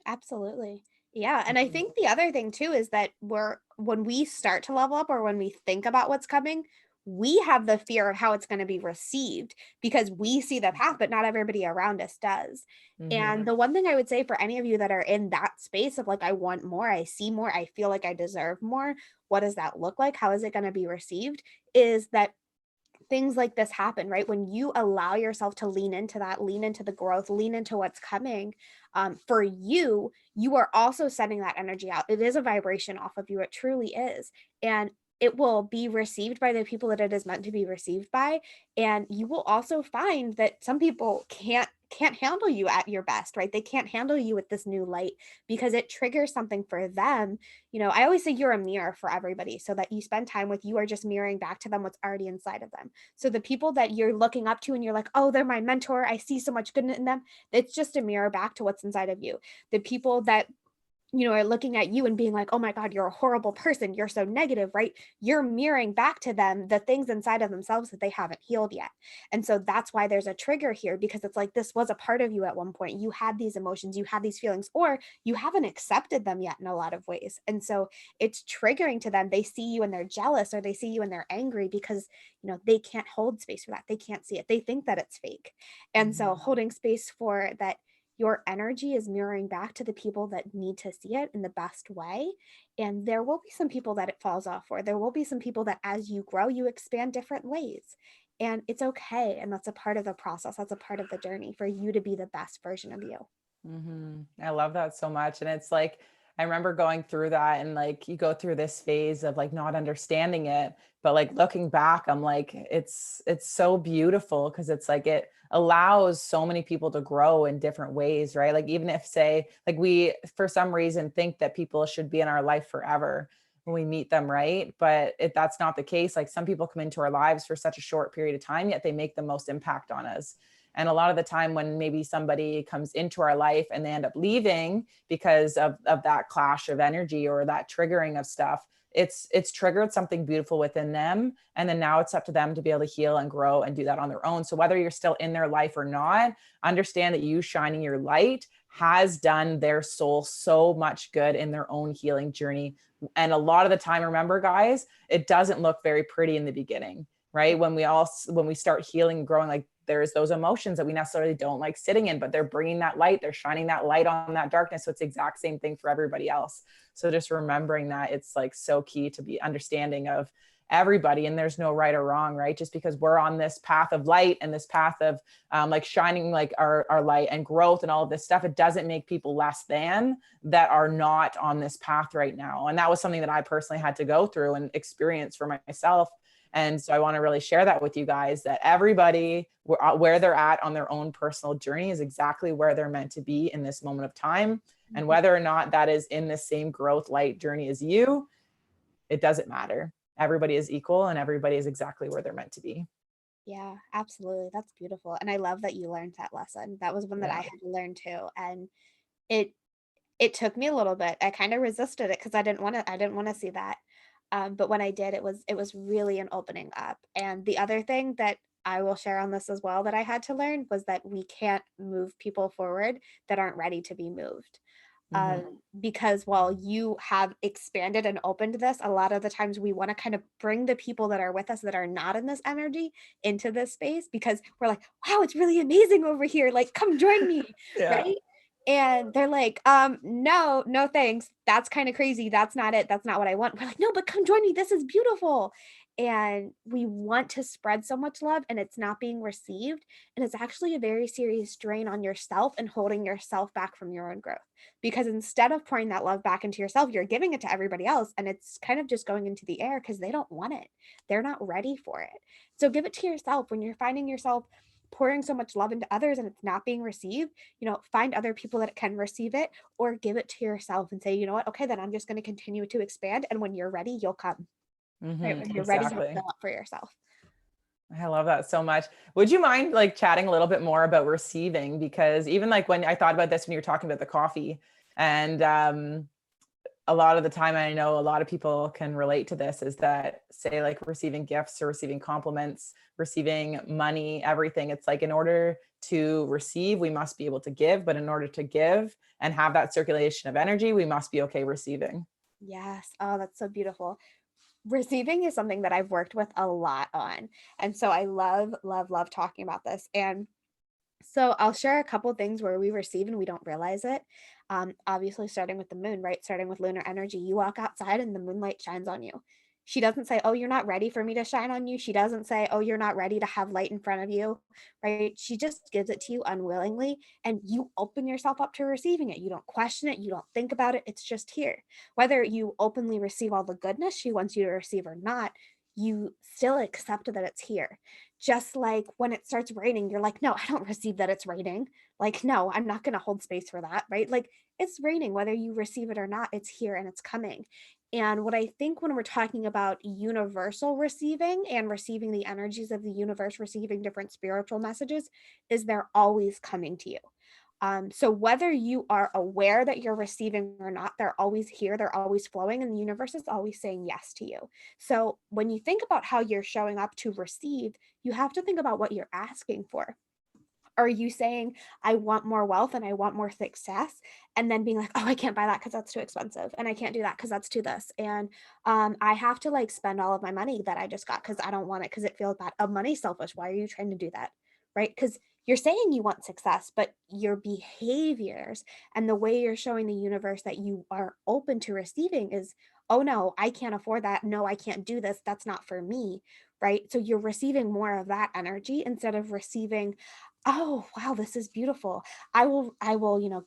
Absolutely. Yeah. And I Mhm. think the other thing too is that when we start to level up or when we think about what's coming, we have the fear of how it's going to be received because we see the path, but not everybody around us does. And Mhm. the one thing I would say for any of you that are in that space of like, I want more, I see more, I feel like I deserve more, what does that look like? How is it going to be received? Is that things like this happen, right? When you allow yourself to lean into that, lean into the growth, lean into what's coming for you, you are also sending that energy out. It is a vibration off of you. It truly is. And it will be received by the people that it is meant to be received by. And you will also find that some people can't handle you at your best, right? They can't handle you with this new light because it triggers something for them. I always say you're a mirror for everybody, so that you spend time with, you are just mirroring back to them what's already inside of them. So the people that you're looking up to and you're like, oh, they're my mentor, I see so much good in them, it's just a mirror back to what's inside of you. The people that are looking at you and being like, oh my God, you're a horrible person, you're so negative, right? You're mirroring back to them the things inside of themselves that they haven't healed yet. And so that's why there's a trigger here, because it's like, this was a part of you at one point. You had these emotions, you had these feelings, or you haven't accepted them yet in a lot of ways. And so it's triggering to them. They see you and they're jealous, or they see you and they're angry because, they can't hold space for that. They can't see it. They think that it's fake. And so Mhm. holding space for that, your energy is mirroring back to the people that need to see it in the best way. And there will be some people that it falls off for. There will be some people that as you grow, you expand different ways. And it's okay. And that's a part of the process. That's a part of the journey for you to be the best version of you. I love that so much. And it's like, I remember going through that, and like you go through this phase of like not understanding it, but like looking back, I'm like, it's so beautiful because it's like it allows so many people to grow in different ways, right? Like even if say like we for some reason think that people should be in our life forever when we meet them, right? But if that's not the case, like some people come into our lives for such a short period of time, yet they make the most impact on us. And a lot of the time when maybe somebody comes into our life and they end up leaving because of that clash of energy or that triggering of stuff, it's triggered something beautiful within them. And then now it's up to them to be able to heal and grow and do that on their own. So whether you're still in their life or not, understand that you shining your light has done their soul so much good in their own healing journey. And a lot of the time, remember, guys, it doesn't look very pretty in the beginning, right? When we start healing and growing, like there's those emotions that we necessarily don't like sitting in, but they're bringing that light, they're shining that light on that darkness. So it's the exact same thing for everybody else. So just remembering that, it's like so key to be understanding of everybody, and there's no right or wrong, right? Just because we're on this path of light and this path of like shining like our light and growth and all of this stuff, it doesn't make people less than that are not on this path right now. And that was something that I personally had to go through and experience for myself. And so I want to really share that with you guys, that everybody where they're at on their own personal journey is exactly where they're meant to be in this moment of time. And Mhm. whether or not that is in the same growth light journey as you, it doesn't matter. Everybody is equal and everybody is exactly where they're meant to be. Yeah, absolutely. That's beautiful. And I love that you learned that lesson. That was one that I Yeah. had to learn too. And it it took me a little bit. I kind of resisted it because I didn't want to see that. But when I did, it was really an opening up. And the other thing that I will share on this as well that I had to learn was that we can't move people forward that aren't ready to be moved. Because while you have expanded and opened this, a lot of the times we want to kind of bring the people that are with us that are not in this energy into this space because we're like, wow, it's really amazing over here. Like, come join me. Yeah. Right. And they're like, no, no, thanks. That's kind of crazy. That's not it. That's not what I want. We're like, no, but come join me. This is beautiful. And we want to spread so much love and it's not being received. And it's actually a very serious drain on yourself and holding yourself back from your own growth. Because instead of pouring that love back into yourself, you're giving it to everybody else. And it's kind of just going into the air because they don't want it. They're not ready for it. So give it to yourself when you're finding yourself pouring so much love into others and it's not being received, find other people that can receive it or give it to yourself and say, you know what? Okay, then I'm just going to continue to expand. And when you're ready, you'll come. Right. When you're ready, you'll fill up for yourself. I love that so much. Would you mind like chatting a little bit more about receiving? Because even like when I thought about this, when you were talking about the coffee and a lot of the time, I know a lot of people can relate to this is that say like receiving gifts or receiving compliments, receiving money, everything. It's like in order to receive, we must be able to give, but in order to give and have that circulation of energy, we must be okay receiving. Yes. Oh, that's so beautiful. Receiving is something that I've worked with a lot on. And so I love, love, love talking about this. And so I'll share a couple things where we receive and we don't realize it. Obviously, starting with the moon, right? Starting with lunar energy, you walk outside and the moonlight shines on you. She doesn't say, oh, you're not ready for me to shine on you. She doesn't say, oh, you're not ready to have light in front of you, right? She just gives it to you unwillingly and you open yourself up to receiving it. You don't question it. You don't think about it. It's just here. Whether you openly receive all the goodness she wants you to receive or not, you still accept that it's here. Just like when it starts raining, you're like, no, I don't receive that it's raining. Like, no, I'm not going to hold space for that, right? Like, it's raining, whether you receive it or not, it's here and it's coming. And what I think when we're talking about universal receiving and receiving the energies of the universe, receiving different spiritual messages, is they're always coming to you. So whether you are aware that you're receiving or not, they're always here, they're always flowing, and the universe is always saying yes to you. So when you think about how you're showing up to receive, you have to think about what you're asking for. Are you saying, I want more wealth and I want more success? And then being like, oh, I can't buy that because that's too expensive. And I can't do that because that's too this. And I have to like spend all of my money that I just got because I don't want it because it feels bad. Money selfish. Why are you trying to do that? Right? Because you're saying you want success, but your behaviors and the way you're showing the universe that you are open to receiving is, oh no, I can't afford that. No, I can't do this. That's not for me. Right. So you're receiving more of that energy instead of receiving, oh wow, this is beautiful. I will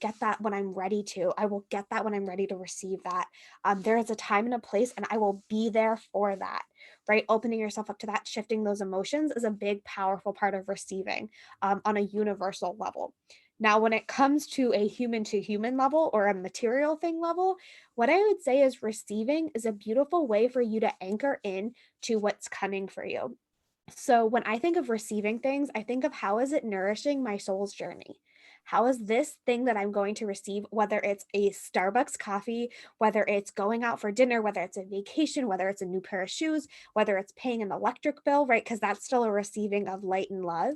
get that when I'm ready to. I will get that when I'm ready to receive that. There is a time and a place and I will be there for that. Right, opening yourself up to that, shifting those emotions is a big powerful part of receiving on a universal level. Now when it comes to a human to human level or a material thing level, what I would say is receiving is a beautiful way for you to anchor in to what's coming for you. So when I think of receiving things, I think of how is it nourishing my soul's journey? How is this thing that I'm going to receive, whether it's a Starbucks coffee, whether it's going out for dinner, whether it's a vacation, whether it's a new pair of shoes, whether it's paying an electric bill, right? Because that's still a receiving of light and love.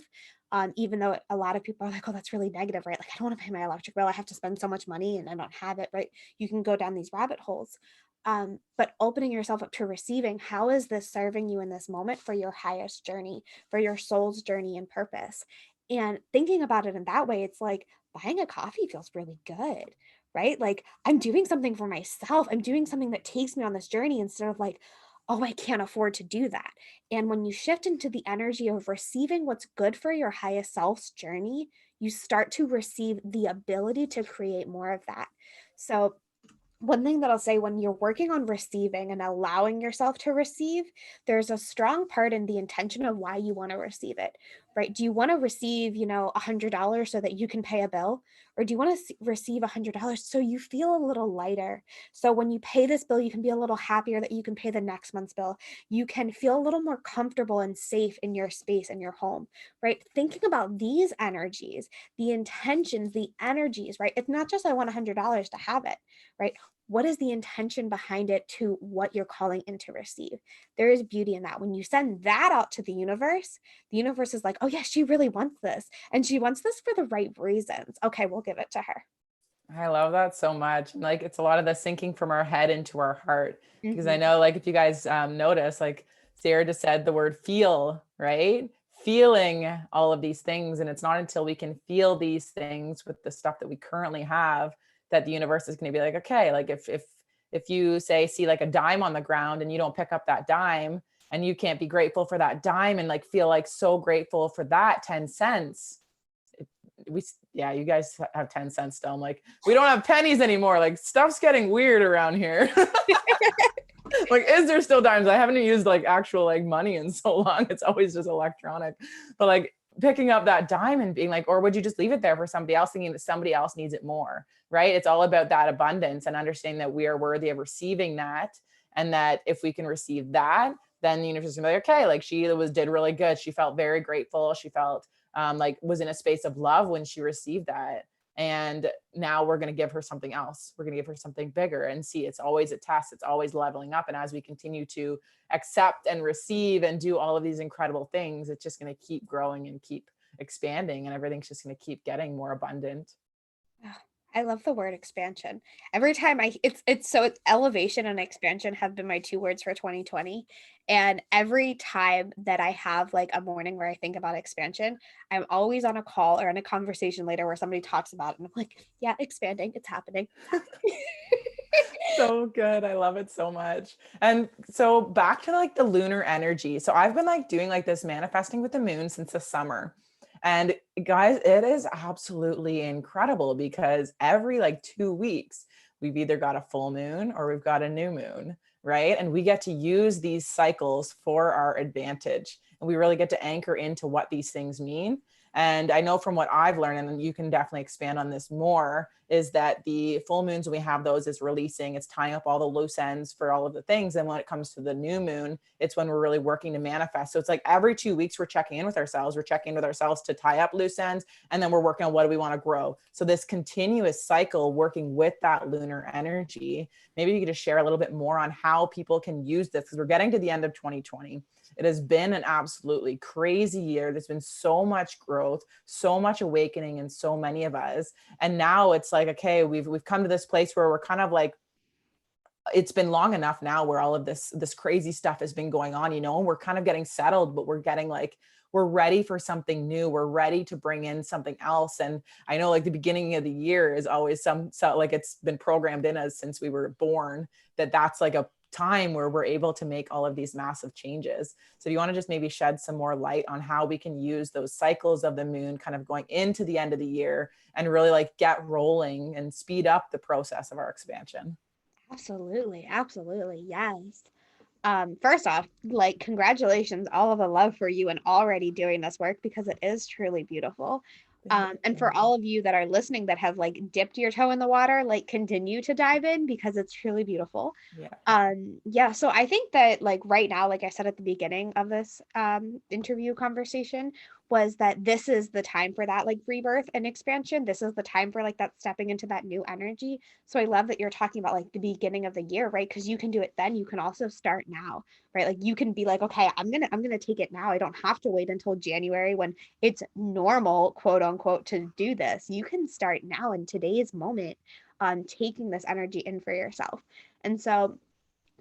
Even though a lot of people are like, oh, that's really negative, right? Like, I don't want to pay my electric bill. I have to spend so much money and I don't have it, right? You can go down these rabbit holes. But opening yourself up to receiving, how is this serving you in this moment for your highest journey, for your soul's journey and purpose? And thinking about it in that way, it's like buying a coffee feels really good, right? Like I'm doing something for myself. I'm doing something that takes me on this journey instead of like, oh, I can't afford to do that. And when you shift into the energy of receiving what's good for your highest self's journey, you start to receive the ability to create more of that. So one thing that I'll say when you're working on receiving and allowing yourself to receive, there's a strong part in the intention of why you want to receive it, right? Do you want to receive, $100 so that you can pay a bill? Or do you want to receive $100 so you feel a little lighter? So when you pay this bill, you can be a little happier that you can pay the next month's bill. You can feel a little more comfortable and safe in your space and your home, right? Thinking about these energies, the intentions, the energies, right? It's not just I want $100 to have it, right? What is the intention behind it to what you're calling in to receive? There is beauty in that. When you send that out to the universe is like, oh yeah, she really wants this. And she wants this for the right reasons. Okay, we'll give it to her. I love that so much. And like, it's a lot of the sinking from our head into our heart. Because I Mhm. know, like, if you guys notice, like Sarah just said the word feel, right? Feeling all of these things. And it's not until we can feel these things with the stuff that we currently have that the universe is going to be like, okay, like if you say, see like a dime on the ground and you don't pick up that dime and you can't be grateful for that dime and like feel like so grateful for that 10 cents, we yeah, you guys have 10 cents still. I'm like, we don't have pennies anymore. Like stuff's getting weird around here. Like, is there still dimes? I haven't used like actual like money in so long. It's always just electronic. But like picking up that dime and being like, or would you just leave it there for somebody else, thinking that somebody else needs it more? Right. It's all about that abundance and understanding that we are worthy of receiving that. And that if we can receive that, then the universe is gonna be like, okay, like she did really good. She felt very grateful. She felt like was in a space of love when she received that. And now we're going to give her something else. We're going to give her something bigger, and see, it's always a test. It's always leveling up. And as we continue to accept and receive and do all of these incredible things, it's just going to keep growing and keep expanding, and everything's just going to keep getting more abundant. Oh, I love the word expansion. Every time it's elevation and expansion have been my two words for 2020. And every time that I have like a morning where I think about expansion, I'm always on a call or in a conversation later where somebody talks about it. And I'm like, yeah, expanding, it's happening. So good. I love it so much. And so back to like the lunar energy. So I've been like doing like this manifesting with the moon since the summer. And guys, it is absolutely incredible because every like 2 weeks, we've either got a full moon or we've got a new moon, right? And we get to use these cycles for our advantage. And we really get to anchor into what these things mean. And I know from what I've learned, and you can definitely expand on this more, is that the full moons, when we have those, is releasing, it's tying up all the loose ends for all of the things. And when it comes to the new moon, it's when we're really working to manifest. So it's like every 2 weeks, we're checking in with ourselves. We're checking in with ourselves to tie up loose ends. And then we're working on what do we want to grow. So this continuous cycle working with that lunar energy, maybe you could just share a little bit more on how people can use this, because we're getting to the end of 2020. It has been an absolutely crazy year. There's been so much growth, so much awakening in so many of us. And now it's like, okay, we've come to this place where we're kind of like, it's been long enough now where all of this crazy stuff has been going on, and we're kind of getting settled, but we're getting like, we're ready for something new. We're ready to bring in something else. And I know like the beginning of the year is always so like it's been programmed in us since we were born, that's like a time where we're able to make all of these massive changes. So do you want to just maybe shed some more light on how we can use those cycles of the moon kind of going into the end of the year and really like get rolling and speed up the process of our expansion? Absolutely. Absolutely. Yes. First off, like congratulations, all of the love for you and already doing this work because it is truly beautiful. Thank And for you. all of you that are listening that have like dipped your toe in the water, like continue to dive in because it's truly beautiful. Yeah. Yeah, so I think that like right now, like I said at the beginning of this interview conversation, was that this is the time for that like rebirth and expansion. This is the time for like that stepping into that new energy. So I love that you're talking about like the beginning of the year, right? Because you can do it then. You can also start now, right? Like you can be like, okay, I'm gonna take it now. I don't have to wait until January when it's normal, quote unquote, to do this. You can start now in today's moment on taking this energy in for yourself. And so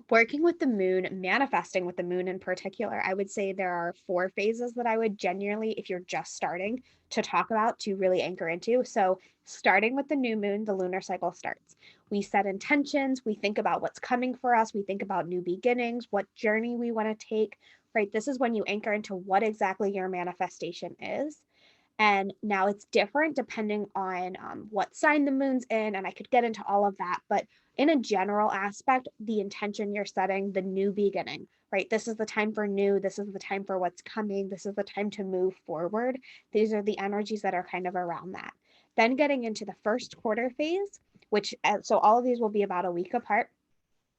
working with the moon, manifesting with the moon in particular, I would say there are 4 phases that I would genuinely, if you're just starting, to talk about to really anchor into. So, starting with the new moon, the lunar cycle starts. We set intentions, we think about what's coming for us, we think about new beginnings, what journey we want to take, right? This is when you anchor into what exactly your manifestation is. And now it's different depending on what sign the moon's in. And I could get into all of that. But in a general aspect, the intention you're setting, the new beginning, right? This is the time for new. This is the time for what's coming. This is the time to move forward. These are the energies that are kind of around that. Then getting into the first quarter phase, which, so all of these will be about a week apart,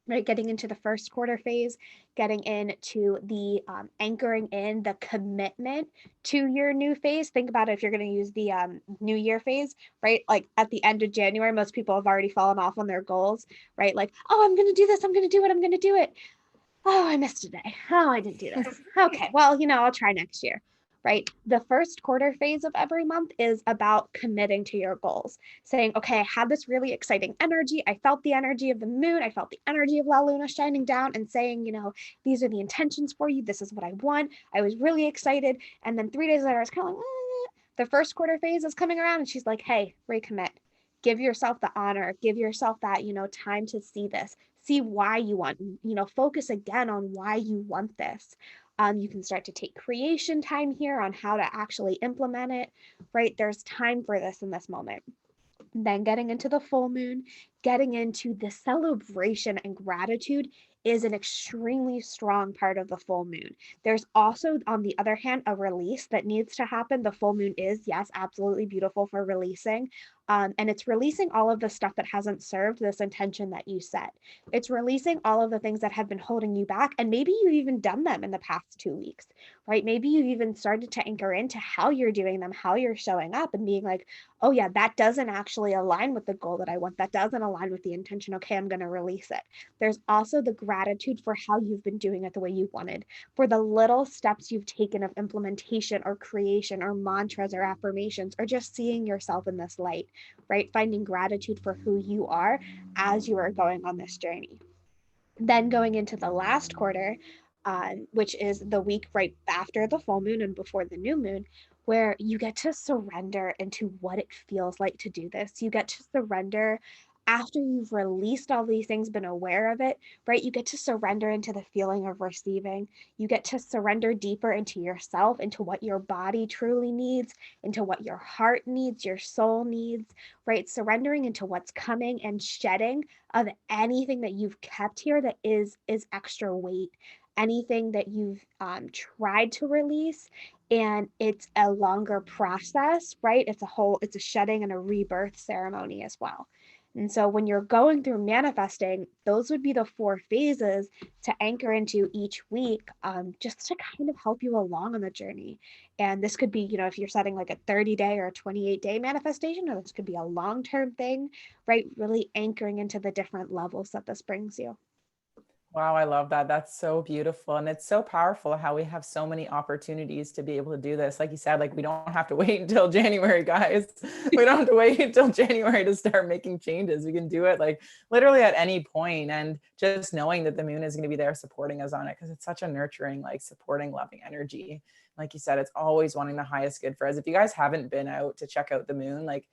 right? Getting into the first quarter phase, getting into the anchoring in the commitment to your new phase. Think about it, if you're going to use the new year phase, right? Like at the end of January, most people have already fallen off on their goals, right? Like, oh, I'm going to do this. I'm going to do it. I'm going to do it. Oh, I missed a day. Oh, I didn't do this. Okay, well, I'll try next year. right? The first quarter phase of every month is about committing to your goals, saying, okay, I had this really exciting energy. I felt the energy of the moon. I felt the energy of La Luna shining down, and saying, these are the intentions for you. This is what I want. I was really excited. And then 3 days later, I was kind of like, the first quarter phase is coming around, and she's like, hey, recommit. Give yourself the honor, give yourself that, time to see this, see why you want, focus again on why you want this. You can start to take creation time here on how to actually implement it, right? There's time for this in this moment. Then getting into the full moon, getting into the celebration and gratitude is an extremely strong part of the full moon. There's also, on the other hand, a release that needs to happen. The full moon is, yes, absolutely beautiful for releasing. And it's releasing all of the stuff that hasn't served this intention that you set. It's releasing all of the things that have been holding you back. And maybe you've even done them in the past 2 weeks, right? Maybe you've even started to anchor into how you're doing them, how you're showing up, and being like, oh yeah, that doesn't actually align with the goal that I want. That doesn't align with the intention. Okay, I'm going to release it. There's also the gratitude for how you've been doing it the way you wanted, for the little steps you've taken of implementation or creation or mantras or affirmations, or just seeing yourself in this light, right? Finding gratitude for who you are as you are going on this journey. Then going into the last quarter, which is the week right after the full moon and before the new moon, where you get to surrender into what it feels like to do this. You get to surrender after you've released all these things, been aware of it, right? You get to surrender into the feeling of receiving. You get to surrender deeper into yourself, into what your body truly needs, into what your heart needs, your soul needs, right? Surrendering into what's coming and shedding of anything that you've kept here that is extra weight, anything that you've tried to release, and it's a longer process, right? It's a shedding and a rebirth ceremony as well. And so when you're going through manifesting, those would be the 4 phases to anchor into each week, just to kind of help you along on the journey. And this could be, if you're setting like a 30-day or a 28-day manifestation, or this could be a long-term thing, right? Really anchoring into the different levels that this brings you. Wow, I love that. That's so beautiful. And it's so powerful how we have so many opportunities to be able to do this. Like you said, like we don't have to wait until January, guys. We don't have to wait until January to start making changes. We can do it like literally at any point. And just knowing that the moon is going to be there supporting us on it, because it's such a nurturing, like supporting, loving energy. Like you said, it's always wanting the highest good for us. If you guys haven't been out to check out the moon, like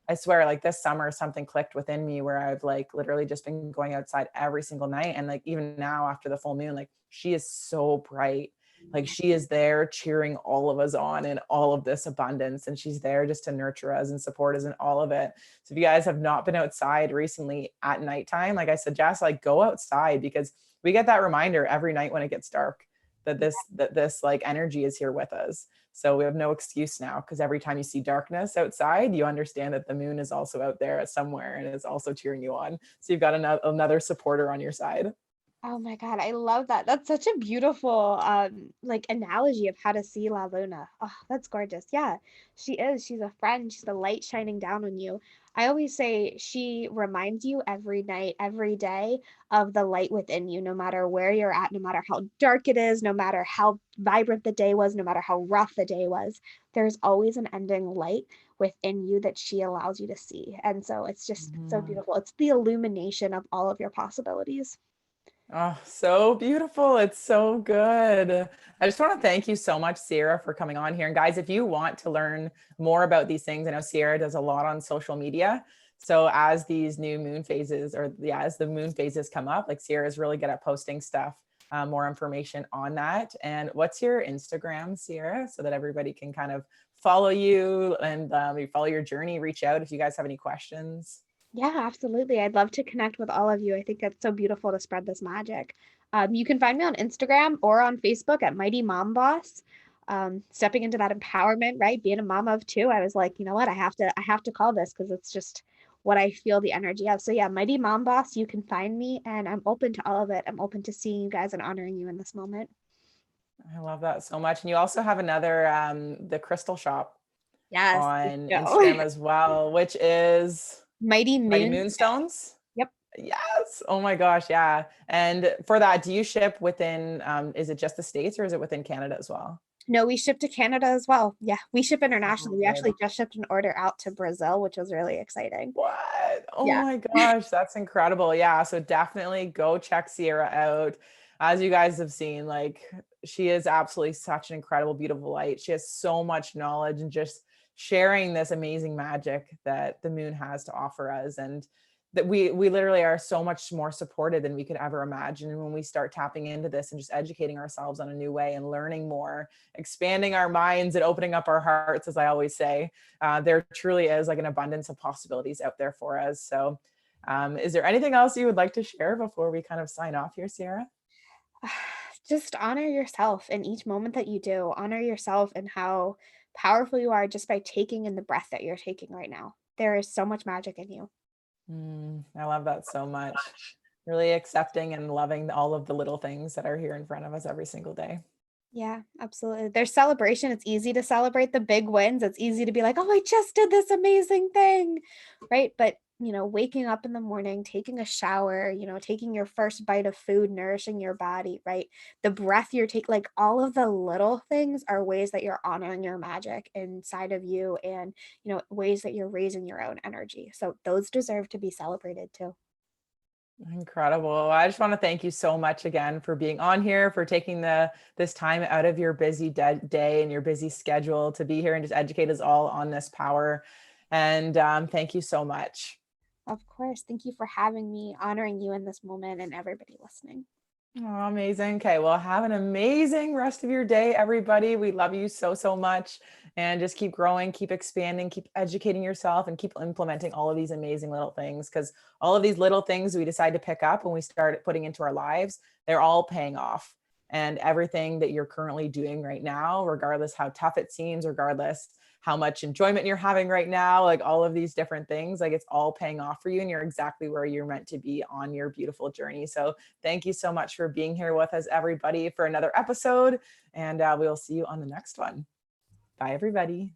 I swear, like this summer, something clicked within me where I've like literally just been going outside every single night. And like, even now after the full moon, like she is so bright. Like she is there cheering all of us on in all of this abundance. And she's there just to nurture us and support us in all of it. So if you guys have not been outside recently at nighttime, like I suggest, like go outside, because we get that reminder every night when it gets dark that this like energy is here with us. So we have no excuse now, because every time you see darkness outside, you understand that the moon is also out there somewhere and is also cheering you on. So you've got another supporter on your side. Oh my God, I love that. That's such a beautiful like analogy of how to see La Luna. Oh, that's gorgeous. Yeah, she is. She's a friend. She's the light shining down on you. I always say she reminds you every night, every day of the light within you, no matter where you're at, no matter how dark it is, no matter how vibrant the day was, no matter how rough the day was. There's always an ending light within you that she allows you to see. And so it's just so beautiful. It's the illumination of all of your possibilities. Oh, so beautiful. It's so good. I just want to thank you so much, Sierra, for coming on here. And guys, if you want to learn more about these things, I know Sierra does a lot on social media. So as these new moon phases, as the moon phases come up, like Sierra is really good at posting stuff, more information on that. And what's your Instagram, Sierra, so that everybody can kind of follow you and follow your journey, reach out if you guys have any questions. Yeah, absolutely. I'd love to connect with all of you. I think it's so beautiful to spread this magic. You can find me on Instagram or on Facebook at Mighty Mom Boss. Stepping into that empowerment, right? Being a mom of 2, I was like, you know what? I have to call this, because it's just what I feel the energy of. So yeah, Mighty Mom Boss, you can find me, and I'm open to all of it. I'm open to seeing you guys and honoring you in this moment. I love that so much. And you also have another, the crystal shop Yes, on go. Instagram as well, which is Mighty Mighty Moon. Moonstones. Yep. Yes. Oh my gosh. Yeah. And for that, do you ship within, is it just the States or is it within Canada as well? No, we ship to Canada as well. Yeah, we ship Oh, internationally. We good. actually just shipped an order out to Brazil, which was really exciting. What? Oh Yeah. my gosh, that's incredible. Yeah, so definitely go check Sierra out. As you guys have seen, like she is absolutely such an incredible, beautiful light. She has so much knowledge and just sharing this amazing magic that the moon has to offer us. And that we literally are so much more supported than we could ever imagine. And when we start tapping into this and just educating ourselves on a new way and learning more, expanding our minds and opening up our hearts, as I always say, there truly is like an abundance of possibilities out there for us. So, is there anything else you would like to share before we kind of sign off here, Sierra? Just honor yourself in each moment that you do. Honor yourself and how powerful you are just by taking in the breath that you're taking right now. There is so much magic in you. I love that so much. Really accepting and loving all of the little things that are here in front of us every single day. Yeah, absolutely. There's celebration. It's easy to celebrate the big wins. It's easy to be like, "Oh, I just did this amazing thing." Right? But, waking up in the morning, taking a shower, taking your first bite of food, nourishing your body, right? The breath you're taking, like all of the little things are ways that you're honoring your magic inside of you and, ways that you're raising your own energy. So those deserve to be celebrated too. Incredible. I just want to thank you so much again for being on here, for taking this time out of your busy day and your busy schedule to be here and just educate us all on this power. And thank you so much. Of course. Thank you for having me, honoring you in this moment and everybody listening. Oh, amazing. Okay. Well, have an amazing rest of your day, everybody. We love you so, so much. And just keep growing, keep expanding, keep educating yourself, and keep implementing all of these amazing little things. Because all of these little things we decide to pick up when we start putting into our lives, they're all paying off. And everything that you're currently doing right now, regardless how tough it seems, regardless how much enjoyment you're having right now, like all of these different things, like it's all paying off for you. And you're exactly where you're meant to be on your beautiful journey. So, thank you so much for being here with us, everybody, for another episode. And we will see you on the next one. Bye, everybody.